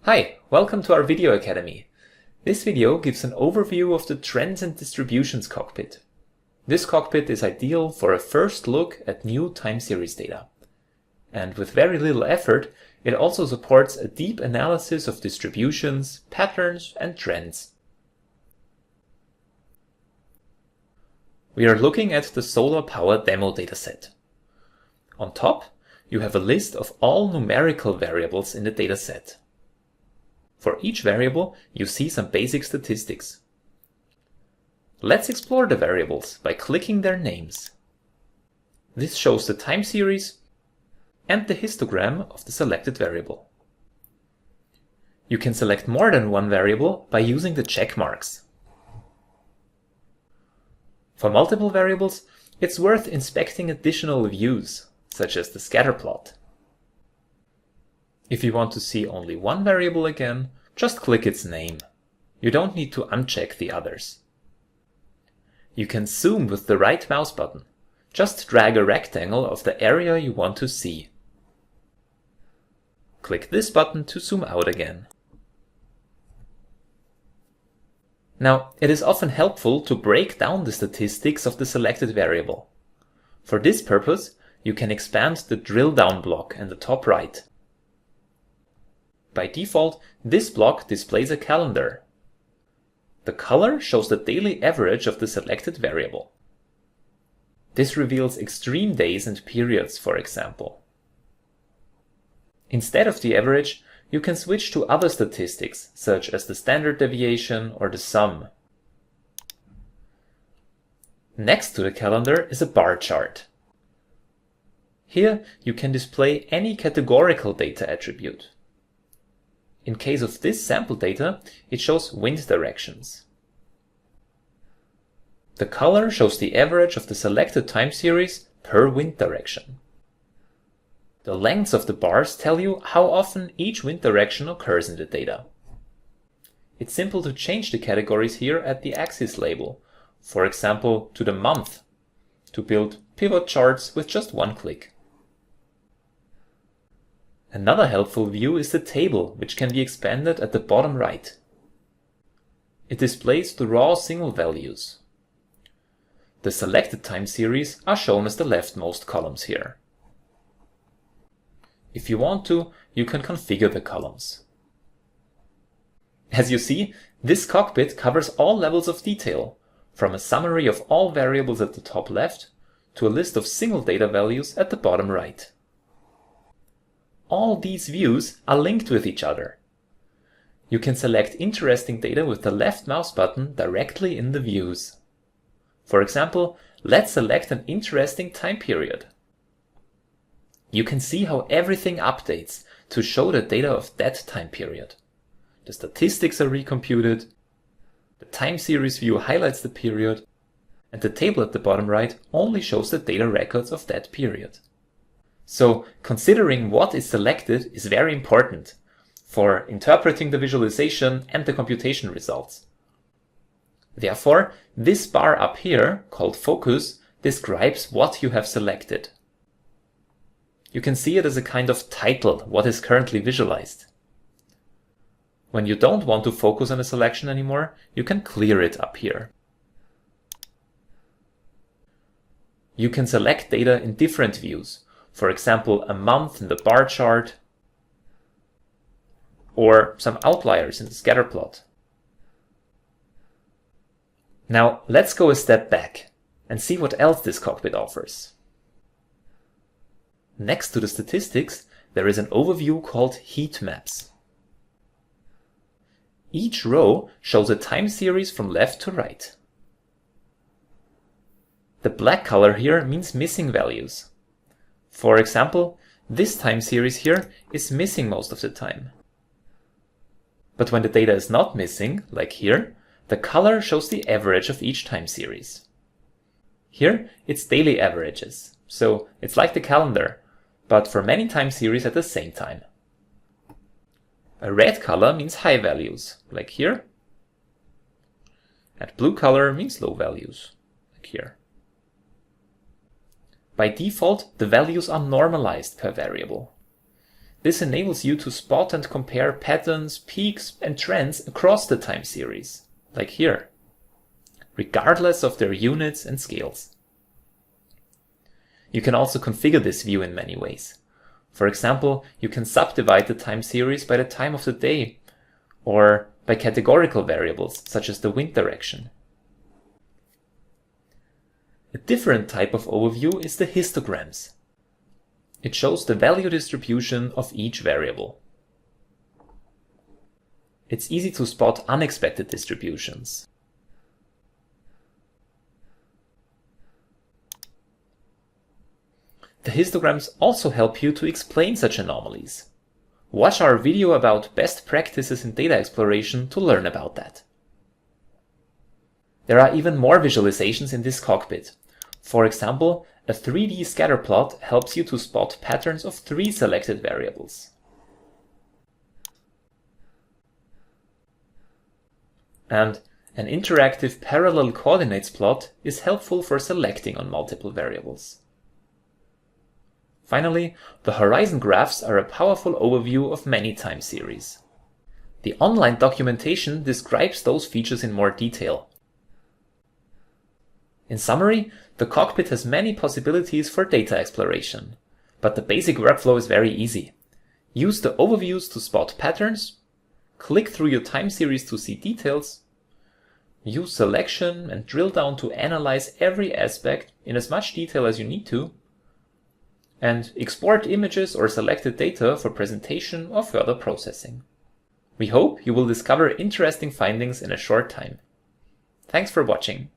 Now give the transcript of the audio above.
Hi, welcome to our Video Academy. This video gives an overview of the Trends and Distributions Cockpit. This cockpit is ideal for a first look at new time series data. And with very little effort, it also supports a deep analysis of distributions, patterns, and trends. We are looking at the solar power demo dataset. On top, you have a list of all numerical variables in the dataset. For each variable, you see some basic statistics. Let's explore the variables by clicking their names. This shows the time series and the histogram of the selected variable. You can select more than one variable by using the check marks. For multiple variables, it's worth inspecting additional views, such as the scatter plot. If you want to see only one variable again, just click its name. You don't need to uncheck the others. You can zoom with the right mouse button. Just drag a rectangle of the area you want to see. Click this button to zoom out again. Now, it is often helpful to break down the statistics of the selected variable. For this purpose, you can expand the drill down block in the top right. By default, this block displays a calendar. The color shows the daily average of the selected variable. This reveals extreme days and periods, for example. Instead of the average, you can switch to other statistics, such as the standard deviation or the sum. Next to the calendar is a bar chart. Here you can display any categorical data attribute. In case of this sample data, it shows wind directions. The color shows the average of the selected time series per wind direction. The lengths of the bars tell you how often each wind direction occurs in the data. It's simple to change the categories here at the axis label, for example to the month, to build pivot charts with just one click. Another helpful view is the table, which can be expanded at the bottom right. It displays the raw single values. The selected time series are shown as the leftmost columns here. If you want to, you can configure the columns. As you see, this cockpit covers all levels of detail, from a summary of all variables at the top left to a list of single data values at the bottom right. All these views are linked with each other. You can select interesting data with the left mouse button directly in the views. For example, let's select an interesting time period. You can see how everything updates to show the data of that time period. The statistics are recomputed, the time series view highlights the period, and the table at the bottom right only shows the data records of that period. So, considering what is selected is very important for interpreting the visualization and the computation results. Therefore, this bar up here, called Focus, describes what you have selected. You can see it as a kind of title, what is currently visualized. When you don't want to focus on a selection anymore, you can clear it up here. You can select data in different views. For example, a month in the bar chart, or some outliers in the scatter plot. Now let's go a step back and see what else this cockpit offers. Next to the statistics, there is an overview called heat maps. Each row shows a time series from left to right. The black color here means missing values. For example, this time series here is missing most of the time. But when the data is not missing, like here, the color shows the average of each time series. Here, it's daily averages, so it's like the calendar, but for many time series at the same time. A red color means high values, like here, and blue color means low values, like here. By default, the values are normalized per variable. This enables you to spot and compare patterns, peaks, and trends across the time series, like here, regardless of their units and scales. You can also configure this view in many ways. For example, you can subdivide the time series by the time of the day, or by categorical variables, such as the wind direction. A different type of overview is the histograms. It shows the value distribution of each variable. It's easy to spot unexpected distributions. The histograms also help you to explain such anomalies. Watch our video about best practices in data exploration to learn about that. There are even more visualizations in this cockpit. For example, a 3D scatter plot helps you to spot patterns of 3 selected variables. And an interactive parallel coordinates plot is helpful for selecting on multiple variables. Finally, the horizon graphs are a powerful overview of many time series. The online documentation describes those features in more detail. In summary, the cockpit has many possibilities for data exploration, but the basic workflow is very easy. Use the overviews to spot patterns, click through your time series to see details, use selection and drill down to analyze every aspect in as much detail as you need to, and export images or selected data for presentation or further processing. We hope you will discover interesting findings in a short time. Thanks for watching.